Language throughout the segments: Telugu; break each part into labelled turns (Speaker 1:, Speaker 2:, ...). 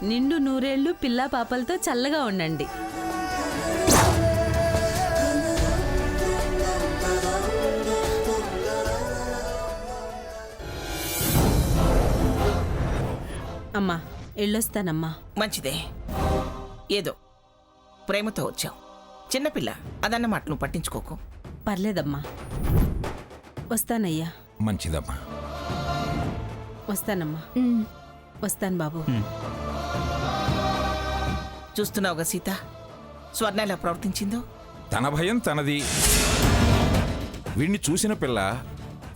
Speaker 1: నిండు నూరేళ్లు పిల్లా పాపలతో చల్లగా ఉండండి. అమ్మా వెళ్ళొస్తానమ్మా.
Speaker 2: మంచిదే, ఏదో ప్రేమతో వచ్చావు. చిన్నపిల్ల అదన్నమాట, నువ్వు పట్టించుకోకు.
Speaker 1: పర్లేదమ్మా, వస్తానయ్యా.
Speaker 3: మంచిదమ్మా.
Speaker 1: వస్తానమ్మా. వస్తాను బాబు.
Speaker 2: చూస్తున్నావుగా సీత, స్వర్ణ ఎలా ప్రవర్తించిందో.
Speaker 3: తన భయం తనది. వీడిని చూసిన పిల్ల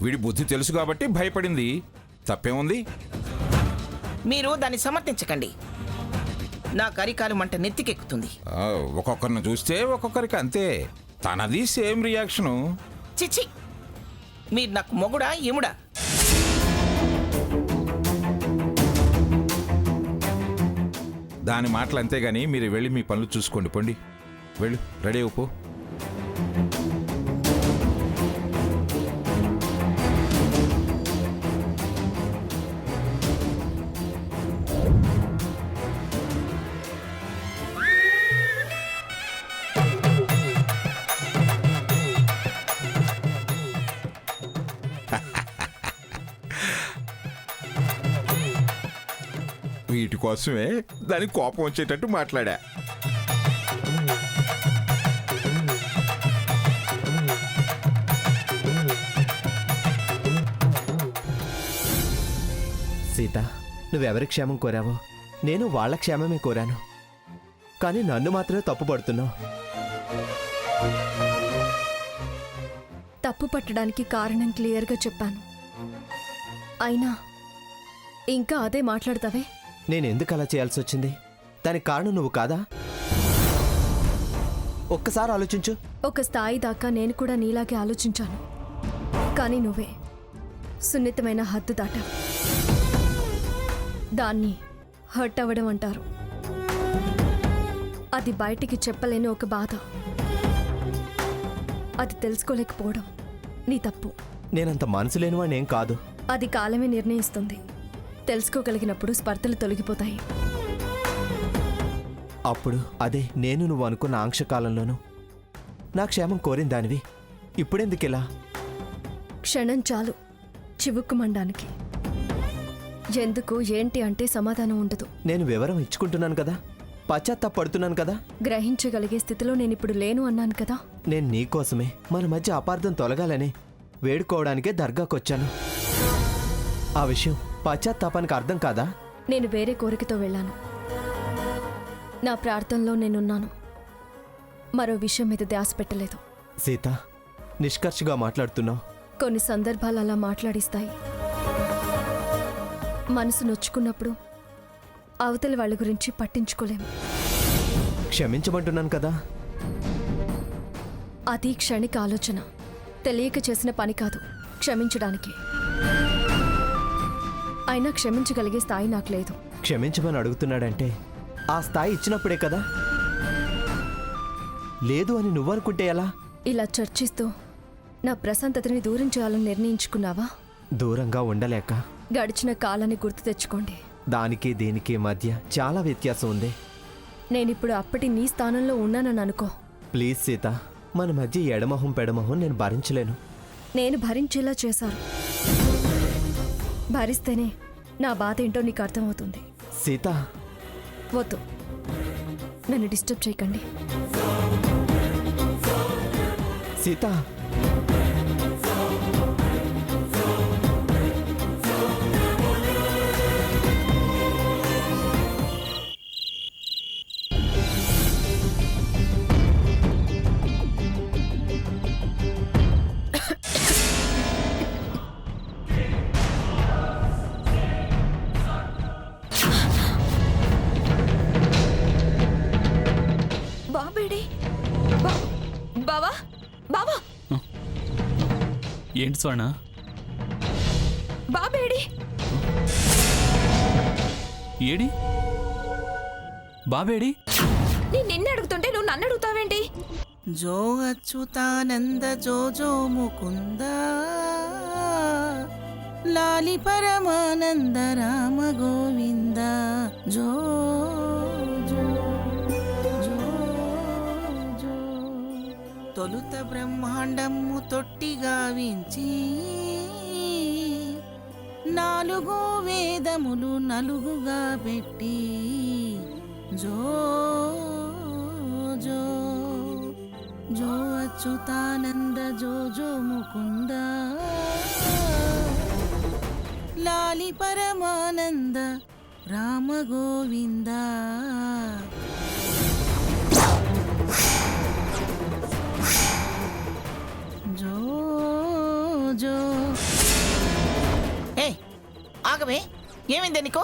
Speaker 3: వీడి బుద్ధి తెలుసు కాబట్టి భయపడింది. తప్పేముంది?
Speaker 2: మీరు దాన్ని సమర్థించకండి. నా కరికాలు మంట నెత్తికెక్కుతుంది.
Speaker 3: ఒక్కొక్కరిని చూస్తే ఒక్కొక్కరికి అంతే. తనది సేమ్ రియాక్షను.
Speaker 2: చిచ్చి, మీరు నాకు మొగుడా ఎముడా?
Speaker 3: దాని మాటలు అంతేగాని మీరు వెళ్ళి మీ పనులు చూసుకోండి. పోండి, వెళ్ళు, రెడీ అయిపో. వీటి కోసమే దానికి కోపం వచ్చేటట్టు మాట్లాడా.
Speaker 4: సీత, నువ్వెవరి క్షేమం కోరావో నేను వాళ్ళ క్షేమమే కోరాను. కానీ నన్ను మాత్రమే తప్పుపడుతున్నావు.
Speaker 5: తప్పు పట్టడానికి కారణం క్లియర్గా చెప్పాను. అయినా ఇంకా అదే మాట్లాడతావే?
Speaker 4: నేనెందుకు అలా చేయాల్సి వచ్చింది? దానికి కారణం నువ్వు కాదా? ఒక్కసారి ఆలోచించు.
Speaker 5: ఒక స్థాయి దాకా నేను కూడా నీలాగే ఆలోచించాను. కానీ నువ్వే సున్నితమైన హద్దు దాటావు. దాన్ని హర్ట్ అవ్వడం అంటారు. అది బయటికి చెప్పలేని ఒక బాధ. అది తెలుసుకోలేకపోవడం నీ తప్పు.
Speaker 4: నేనంత మనసు లేనివాణ్ణేం కాదు.
Speaker 5: అది కాలమే నిర్ణయిస్తుంది. తెలుసుకోగలిగినప్పుడు స్పర్ధలు తొలగిపోతాయి.
Speaker 4: అప్పుడు అదే నేను నువ్వు అనుకున్న ఆంక్షకాలంలోనూ నా క్షేమం కోరిన దానివి. ఇప్పుడెందుకిలా?
Speaker 5: క్షణం చాలు చివుక్కుమండానికి. ఎందుకు ఏంటి అంటే సమాధానం ఉండదు.
Speaker 4: నేను వివరం ఇచ్చుకుంటున్నాను కదా, పశ్చాత్తాపడుతున్నాను కదా.
Speaker 5: గ్రహించగలిగే స్థితిలో నేనిప్పుడు లేను అన్నాను కదా.
Speaker 4: నేను నీకోసమే మన మధ్య అపార్థం తొలగాలని వేడుకోవడానికే దర్గాకొచ్చాను. ఆ విషయం పశ్చాత్తాపానికి అర్థం కాదా?
Speaker 5: నేను వేరే కోరికతో వెళ్ళాను. నా ప్రార్థనలో నేనున్నాను. మరో విషయం మీద ధ్యాస పెట్టలేదు.
Speaker 4: సీత, నిష్కర్షగా మాట్లాడుతున్నావు.
Speaker 5: కొన్ని సందర్భాలు అలా మాట్లాడిస్తాయి. మనసు నొచ్చుకున్నప్పుడు అవతలి వాళ్ళ గురించి పట్టించుకోలేము.
Speaker 4: క్షమించమంటున్నాను కదా.
Speaker 5: అది క్షణిక ఆలోచన. తెలియక చేసిన పని కాదు క్షమించడానికి. అయినా క్షమించగలిగే స్థాయి నాకు లేదు.
Speaker 4: క్షమించమని అడుగుతున్నాడంటే ఆ స్థాయి ఇచ్చినప్పుడే కదా. లేదు అని నువ్వనుకుంటే ఎలా?
Speaker 5: ఇలా చర్చిస్తూ నా ప్రశాంతతని దూరం చేయాలని నిర్ణయించుకున్నావా?
Speaker 4: దూరంగా ఉండలేక.
Speaker 5: గడిచిన కాలాన్ని గుర్తు తెచ్చుకోండి.
Speaker 4: దానికి దీనికి మధ్య చాలా వ్యత్యాసం ఉంది.
Speaker 5: నేనిప్పుడు అప్పటి నీ స్థానంలో ఉన్నానని అనుకో.
Speaker 4: ప్లీజ్ సీత, మన మధ్య ఎడమొహం పెడమొహం నేను భరించలేను.
Speaker 5: నేను భరించేలా చేశారు. భరిస్తేనే నా బాధ ఏంటో నీకు అర్థమవుతుంది.
Speaker 4: సీత,
Speaker 5: వద్దు, నన్ను డిస్టర్బ్ చేయకండి.
Speaker 4: సీత,
Speaker 5: బావా, బావా,
Speaker 6: ఏంటి స్వర్ణ?
Speaker 5: బాబేడి
Speaker 6: ఏడి? బాబేడి?
Speaker 5: నిన్ను అడుగుతుంటే నువ్వు నన్ను అడుగుతావేంటి?
Speaker 2: జో అచ్యుతానంద జో జో ముకుంద లాలి పరమానంద రామ గోవింద జో జో జో జో. తొలుత బ్రహ్మాండము తొట్టిగా వించి నాలుగు వేదములు నలుగుగా పెట్టి జో జో జో అచ్యుతానంద జో జో ముకుంద లాలి పరమానంద రామ గోవింద. జో జో. ఏ ఆగవే, ఏమైందే నీకో?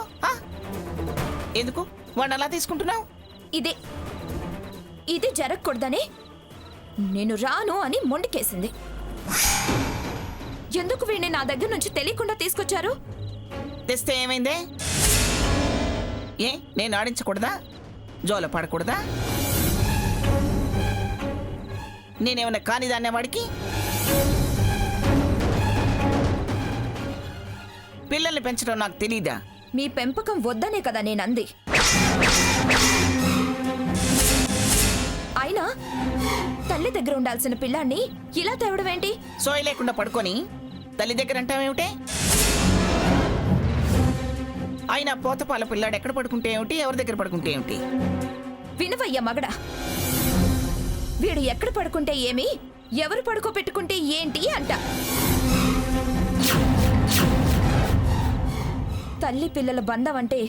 Speaker 2: ఎందుకు వాడిని అలా తీసుకుంటున్నావు?
Speaker 5: ఇది జరగకూడదని నేను రాను అని మొండికేసింది. ఎందుకు వీడిని నా దగ్గర నుంచి తెలియకుండా తీసుకొచ్చారు?
Speaker 2: తెస్తే ఏమైందే? ఏ నేను ఆడించకూడదా? జోల పడకూడదా? నేనేమన్నా కానిదాన్నే వాడికి? పిల్లల్ని పెంచడం నాకు తెలీదా?
Speaker 5: మీ పెంపకం వద్దనే కదా నేనంది. అయినా తల్లి దగ్గర ఉండాల్సిన పిల్లాన్ని ఇలా తేవడమేంటి?
Speaker 2: సోయి లేకుండా పడుకొని తల్లి దగ్గర అంటావేమిటే? అయినా పోతపాల పిల్లాడు ఎక్కడ పడుకుంటే ఏమిటి, ఎవరి దగ్గర పడుకుంటే ఏమిటి?
Speaker 5: వినవయ్య మగడా, వీడు ఎక్కడ పడుకుంటే ఏమి, ఎవరు పడుకోబెట్టుకుంటే ఏంటి అంట. తల్లి పిల్లల బంధం అంటే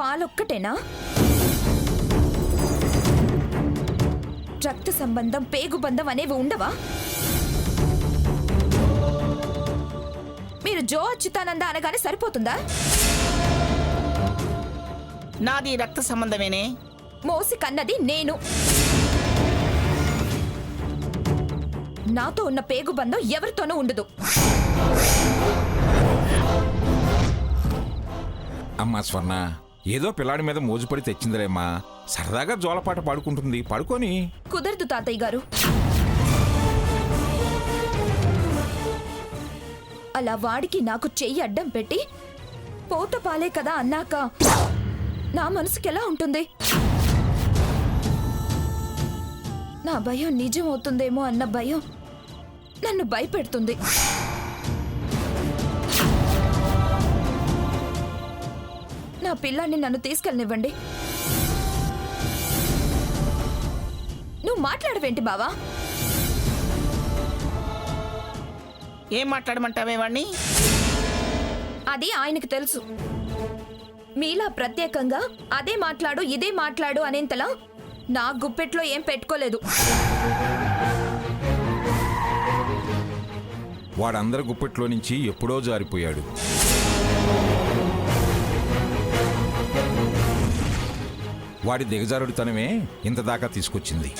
Speaker 5: పాలొక్కటేనా? రక్త సంబంధం, పేగు బంధం అనేవి ఉండవా? మీరు జో అచ్యుతానంద అనగానే సరిపోతుందా?
Speaker 2: నాది రక్త సంబంధమేనే.
Speaker 5: మోసి కన్నది నేను. నాతో ఉన్న పేగు బంధం ఎవరితోనూ ఉండదు.
Speaker 3: అమ్మా స్వర్ణ, ఏదో పిల్లాడి మీద మోజుపడి తెచ్చిందిలేమ్మా. సరదాగా జోలపాట పాడుకుంటుంది, పడుకొని.
Speaker 5: కుదరదు తాతయ్య గారు. అలా వాడికి నాకు చెయ్యి అడ్డం పెట్టి పోత పాలే కదా అన్నాక నా మనసుకెలా ఉంటుంది? నా భయం నిజం అవుతుందేమో అన్న భయం నన్ను భయపెడుతుంది. నా పిల్లాన్ని నన్ను తీసుకెళ్ళనివ్వండి. నువ్వు మాట్లాడవేంటి బావా?
Speaker 2: ఏం మాట్లాడమంటావే వాణ్ణి?
Speaker 5: అది ఆయనకు తెలుసు. మీలా ప్రత్యేకంగా అదే మాట్లాడు ఇదే మాట్లాడు అనేంతలా నా గుప్పెట్లో ఏం పెట్టుకోలేదు.
Speaker 3: వాడందరి గుప్పెట్లో నుంచి ఎప్పుడో జారిపోయాడు. వాడి దిగజారుడితనమే ఇంతదాకా తీసుకొచ్చింది.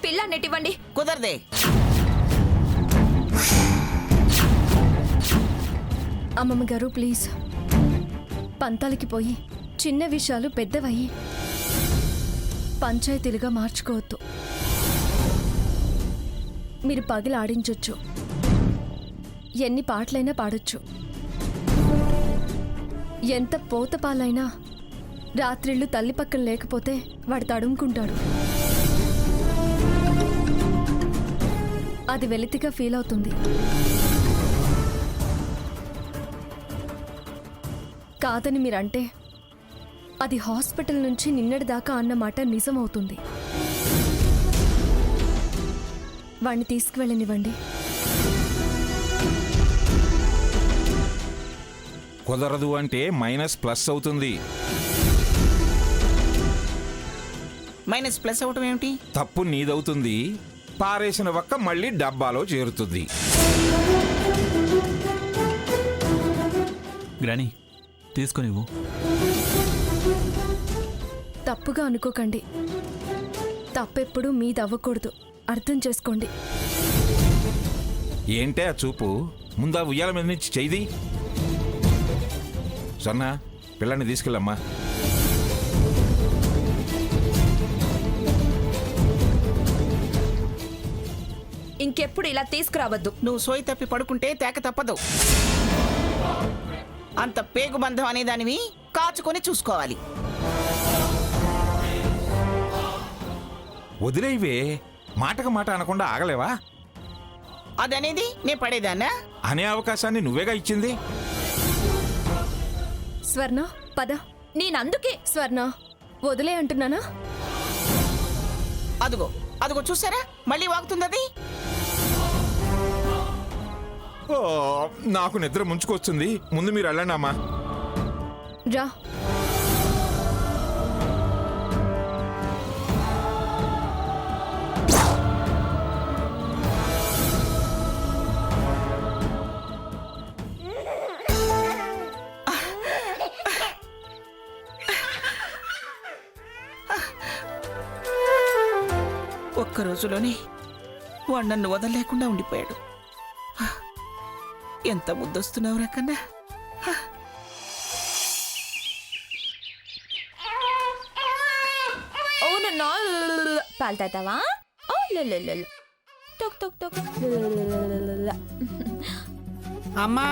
Speaker 5: పిల్లన్నిటివ్వండి.
Speaker 2: కుదరదే.
Speaker 5: అమ్మమ్మ గారు ప్లీజ్, పంతాలకి పోయి చిన్న విషయాలు పెద్దవయ్యి పంచాయతీలుగా మార్చుకోవద్దు. మీరు పగిలి ఆడించొచ్చు, ఎన్ని పాటలైనా పాడొచ్చు, ఎంత పోతపాలైనా రాత్రిళ్ళు తల్లి పక్కన లేకపోతే వాడు తడుముకుంటాడు. అది వెలితిగా ఫీల్ అవుతుంది. కాదని మీరంటే అది హాస్పిటల్ నుంచి నిన్నటిదాకా అన్నమాట నిజమవుతుంది. వాణ్ణి తీసుకువెళ్ళనివ్వండి.
Speaker 3: కుదరదు అంటే మైనస్ ప్లస్ అవుతుంది.
Speaker 2: మైనస్ ప్లస్ అవటం ఏమిటి?
Speaker 3: తప్పు నీదవుతుంది. పారేసిన ఒక్క మళ్ళీ డబ్బాలో చేరుతుంది.
Speaker 6: గ్రానీ తీసుకొనివ్వు.
Speaker 5: తప్పుగా అనుకోకండి. తప్పెప్పుడు మీది అవ్వకూడదు, అర్థం చేసుకోండి.
Speaker 3: ఏంటే ఆ చూపు? ముందా ఉయ్యాల మీద నుంచి చెయ్యి. సొన్న పిల్లాన్ని తీసుకెళ్ళమ్మా.
Speaker 7: ఇంకెప్పుడు ఇలా తీసుకురావద్దు.
Speaker 2: నువ్వు సోయి తప్పి పడుకుంటే తేక తప్పదు. అంత పేగు బంధం అనే దానివి కాచుకొని చూసుకోవాలి.
Speaker 3: వదిలేవే, మాటకు మాట అనకుండా ఆగలేవా?
Speaker 2: అదనేది నే పడేదాన్నా?
Speaker 3: అనే అవకాశాన్ని నువ్వేగా ఇచ్చింది.
Speaker 5: స్వర్ణ పద.
Speaker 7: నేనందుకే
Speaker 5: స్వర్ణ వదిలే అంటున్నానా?
Speaker 2: అదుగో అదుగో చూసారా, మళ్ళీ వాగుతుంది అది.
Speaker 3: ఓ, నాకు నిద్ర ముంచుకొస్తుంది. ముందు మీరు వెళ్ళండి అమ్మా.
Speaker 5: రా.
Speaker 2: ఒక్క రోజులోనే వాడు నన్ను వదలలేకుండా ఉండిపోయాడు. ఎంత ముద్దొస్తున్నావురా కన్నా.
Speaker 7: అవునన్నా పాలు తాతావా? ఓ లొల్లొల్లొల్ల. టొక్ టొక్ టొక్. లొల్లొల్లొల్ల.
Speaker 8: అమ్మా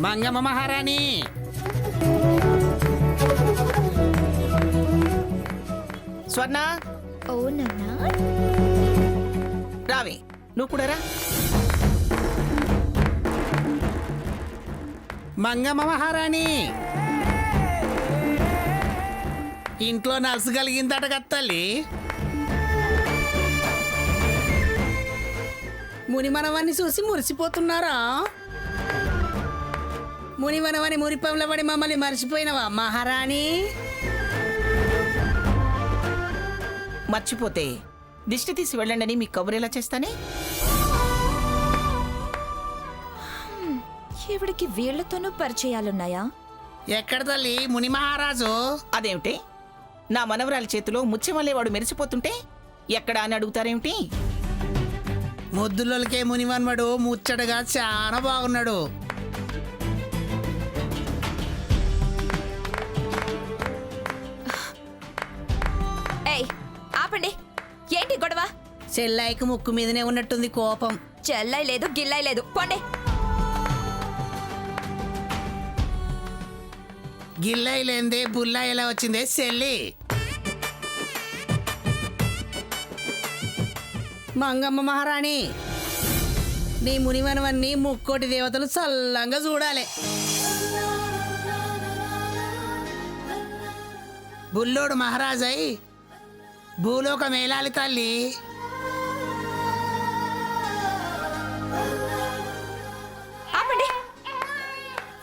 Speaker 8: మంగమ్మ మహారాణి,
Speaker 2: స్వర్ణ
Speaker 7: అవునన్నా.
Speaker 2: రావే, నువ్వు కూడా రా.
Speaker 8: మంగమ్మ మహారాణి, ఇంట్లో నలుసు కలిగిందట కత్తల్లి. మునిమనవాన్ని చూసి మురిసిపోతున్నారా? మునిమనవని మురిపంలో పడి మమ్మల్ని మర్చిపోయినవా మహారాణి?
Speaker 2: మర్చిపోతే దిష్టి తీసి వెళ్ళండి మీకు కబురేలా చేస్తానే.
Speaker 7: ఈవిడికి వీళ్లతోనూ పరిచయాలున్నాయా?
Speaker 8: ఎక్కడ తల్లి ముని మహారాజు?
Speaker 2: అదేమిటి, నా మనవరాలి చేతిలో ముత్యమల్లేవాడు మెరిసిపోతుంటే ఎక్కడా అని అడుగుతారేమిటి?
Speaker 8: ముద్దులకే మునివన్మడు ముచ్చటగా చాలా బాగున్నాడు.
Speaker 7: ఏయ్ ఆపండి, ఏంటి గొడవ?
Speaker 8: చెల్లాయికి ముక్కు మీదనే ఉన్నట్టుంది కోపం.
Speaker 7: చెల్లై లేదు గిల్లై లేదు, పోండి.
Speaker 8: గిల్లాయి లేందే బుల్లా ఎలా వచ్చిందే చెల్లి? మంగమ్మ మహారాణి, నీ మునివనవన్నీ ముక్కోటి దేవతలు చల్లంగా చూడాలి. బుల్లోడు మహారాజై భూలోక మేలాలి తల్లి.
Speaker 7: ఆపండి.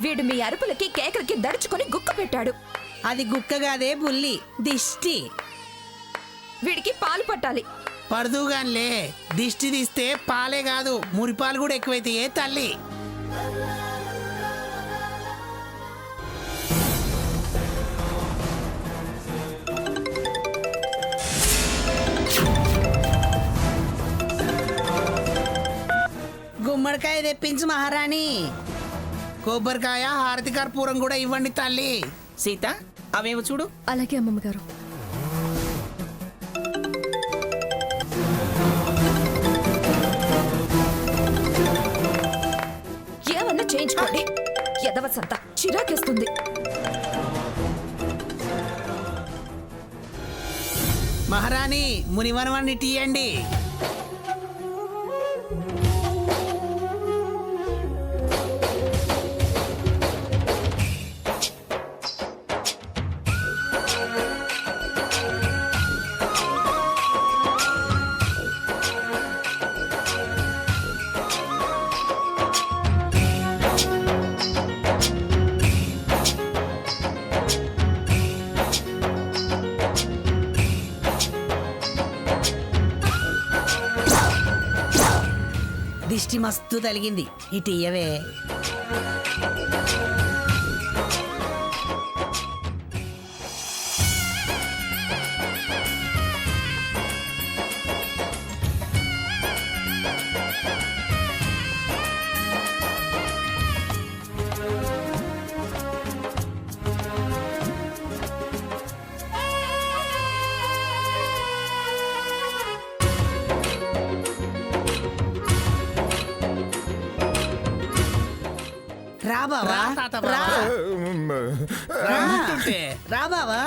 Speaker 7: వీడు మీ అరుపులకి కేకలకి దడుచుకొని గుక్క పెట్టాడు.
Speaker 8: అది గుక్కగాదే బుల్లి, దిష్టి.
Speaker 7: వీడికి పాలు పట్టాలి.
Speaker 8: పడుదుగాన్లే, దిష్టి తీస్తే పాలే కాదు మురిపాలు కూడా ఎక్కువైతాయే తల్లి. గుమ్మడికాయ తెప్పించు మహారాణి. కొబ్బరికాయ హారతి కర్పూరం కూడా ఇవ్వండి తల్లి.
Speaker 2: సీత, అవేమో చూడు.
Speaker 5: అలాగే అమ్మమ్మ గారు.
Speaker 7: ఏమన్నా చేయించుకోండి. ఎదవ సంత చిరాకేస్తుంది.
Speaker 8: మహారాణి, మునివనవాన్ని తీయండి. దిష్టి మస్తు తలిగింది, ఇటు ఇయ్యవే. రా బావా రా. రమ్మంటుంటే. రా బావా.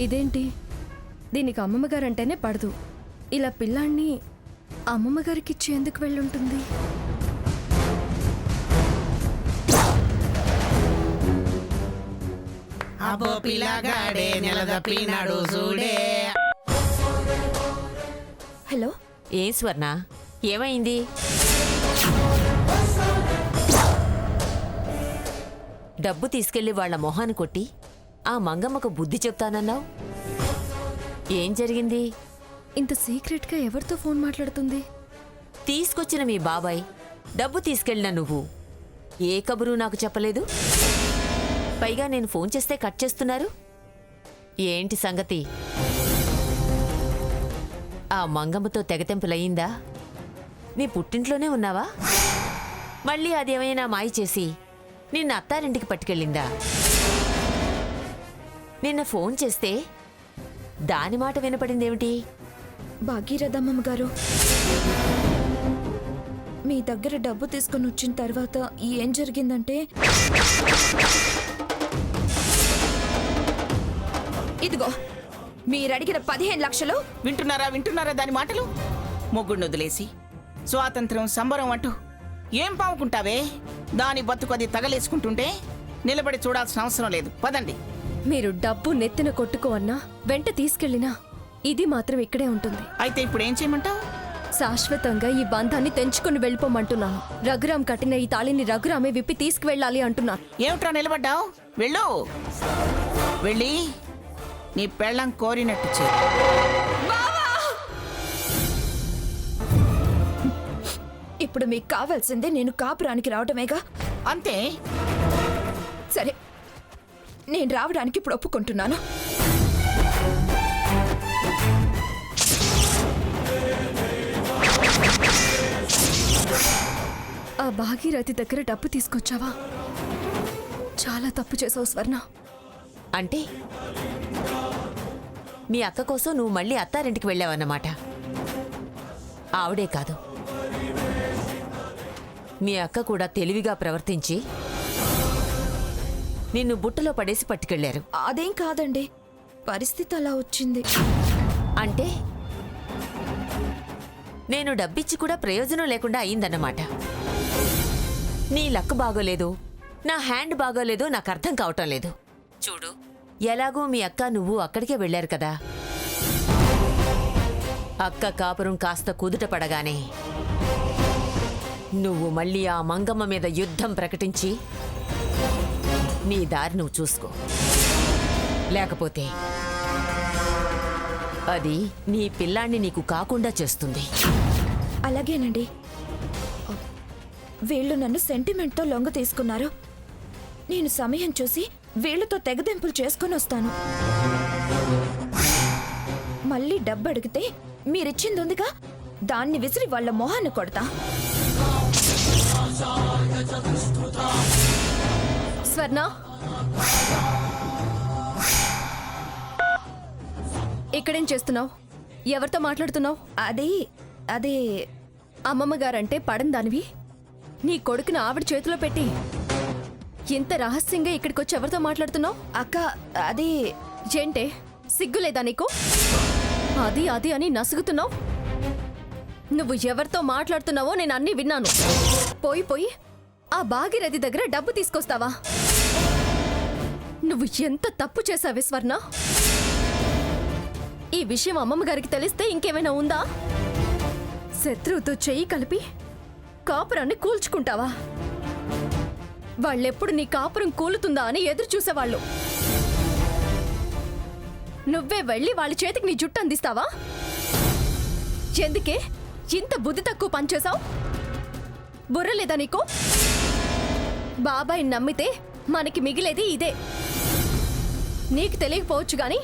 Speaker 5: ఇదేంటి దీనికి అమ్మమ్మ గారు అంటేనే పడదు. ఇలా పిల్లాన్ని అమ్మమ్మ గారికి ఇచ్చి ఎందుకు వెళ్ళుంటుంది?
Speaker 8: అబ్బో పిల్లగాడే నెలదప్పినాడు చూడే.
Speaker 5: హలో,
Speaker 9: ఏం స్వర్ణ ఏమైంది? డబ్బు తీసుకెళ్లి వాళ్ళ మొహాన్ని కొట్టి ఆ మంగమ్మకు బుద్ధి చెప్తానన్నావు. ఏం జరిగింది?
Speaker 5: ఇంత సీక్రెట్గా ఎవరితో ఫోన్ మాట్లాడుతుంది?
Speaker 9: తీసుకొచ్చిన మీ బాబాయ్, డబ్బు తీసుకెళ్ళిన నువ్వు ఏ కబురు నాకు చెప్పలేదు. పైగా నేను ఫోన్ చేస్తే కట్ చేస్తున్నారు. ఏంటి సంగతి? ఆ మంగమ్మతో తెగతెంపులయ్యిందా? నీ పుట్టింట్లోనే ఉన్నావా? మళ్ళీ అదేమైనా మాయ చేసి నిన్న అత్తారింటికి పట్టుకెళ్ళిందా? నిన్న ఫోన్ చేస్తే దాని మాట వినపడిందేమిటి?
Speaker 7: భాగీరథమ్మమ్మ గారు, మీ దగ్గర డబ్బు తీసుకొని వచ్చిన తర్వాత ఏం జరిగిందంటే, ఇదిగో మీరడిగిన 15 లక్షలు.
Speaker 2: వింటున్నారా దాని మాటలు? మొగ్గుడిని వదిలేసి స్వాతంత్రం సంబరం అంటూ ఏం పాముకుంటావే? దాని బతుకు అది తగలేసుకుంటుంటే నిలబడి చూడాల్సిన అవసరం లేదు. పదండి.
Speaker 5: మీరు డబ్బు నెత్తిన కొట్టుకో అన్నా, వెంట తీసుకెళ్ళినా ఇది మాత్రం ఇక్కడే ఉంటుంది.
Speaker 2: అయితే ఇప్పుడు ఏం చేయమంటావు?
Speaker 5: శాశ్వతంగా ఈ బంధాన్ని తెంచుకుని వెళ్ళిపోమంటున్నాను. రఘురాం కట్టిన ఈ తాళిని రఘురామే విప్పి తీసుకువెళ్ళాలి అంటున్నాను.
Speaker 2: ఏమిట్రా నిలబడ్డావు? వెళ్ళు. వెళ్ళి నీ పెళ్ళం కోరినట్టు చేయి.
Speaker 7: ఇప్పుడు మీకు కావాల్సిందే నేను కాపురానికి రావడమేగా.
Speaker 2: అంతే.
Speaker 7: సరే, నేను రావడానికి ఇప్పుడు ఒప్పుకుంటున్నాను.
Speaker 5: ఆ భాగీరథి దగ్గర డబ్బు తీసుకొచ్చావా? చాలా తప్పు చేసావు స్వర్ణ.
Speaker 9: అంటే మీ అక్క కోసం నువ్వు మళ్ళీ అత్తారింటికి వెళ్ళావన్నమాట. ఆవిడే కాదు, మీ అక్క కూడా తెలివిగా ప్రవర్తించి నిన్ను బుట్టలో పడేసి పట్టుకెళ్లారు.
Speaker 7: అదేం కాదండి, పరిస్థితి అలా వచ్చింది.
Speaker 9: అంటే నేను డబ్బిచ్చి కూడా ప్రయోజనం లేకుండా అయిందన్నమాట. నీ లక్ బాగోలేదు, నా హ్యాండ్ బాగోలేదు, నాకు అర్థం కావటం లేదు. చూడు, ఎలాగూ మీ అక్క నువ్వు అక్కడికే వెళ్ళారు కదా. అక్క కాపురం కాస్త కుదుట పడగానే నువ్వు మళ్ళీ ఆ మంగమ్మ మీద యుద్ధం ప్రకటించి నీ దారి నువ్వు చూసుకో. లేకపోతే అది నీ పిల్లాన్ని నీకు కాకుండా చేస్తుంది.
Speaker 7: అలాగేనండి. వీళ్ళు నన్ను సెంటిమెంట్తో లొంగ తీసుకున్నారు. నేను సమయం చూసి వీళ్ళతో తెగదెంపులు చేసుకొని వస్తాను. మళ్ళీ డబ్బు అడిగితే మీరిచ్చింది ఉందిగా, దాన్ని విసిరి వాళ్ళ మొహాన్ని కొడతా.
Speaker 5: స్వర్ణ, ఇక్కడేం చేస్తున్నావు? ఎవరితో మాట్లాడుతున్నావు?
Speaker 7: అదే
Speaker 5: అమ్మమ్మ గారంటే పడని దానివి నీ కొడుకుని ఆవిడ చేతిలో పెట్టి ఇంత రహస్యంగా ఇక్కడికొచ్చి ఎవరితో మాట్లాడుతున్నావు?
Speaker 7: అక్క, అది
Speaker 5: ఏంటే, సిగ్గులేదా నీకు? అది అని నసుగుతున్నావు. నువ్వు ఎవరితో మాట్లాడుతున్నావో నేను అన్నీ విన్నాను. పోయి ఆ భాగీరథి దగ్గర డబ్బు తీసుకొస్తావా? నువ్వు ఎంత తప్పు చేశావే స్వర్ణ. ఈ విషయం అమ్మమ్మ గారికి తెలిస్తే ఇంకేమైనా ఉందా? శత్రువుతో చెయ్యి కలిపి కాపురాన్ని కూల్చుకుంటావా? వాళ్ళెప్పుడు నీ కాపురం కూలుతుందా అని ఎదురు చూసేవాళ్ళు. నువ్వే వెళ్ళి వాళ్ళ చేతికి నీ జుట్టు అందిస్తావా? ఎందుకే ఇంత బుద్ధి తక్కువ పనిచేశావు? బుర్రలేదా నీకు? బాబాయ్ నమ్మితే మనకి మిగిలేది ఇదే. నీకు తెలియకపోవచ్చు గాని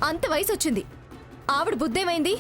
Speaker 5: అంత వయసు వచ్చింది. ఆవిడ బుద్ధేమైంది?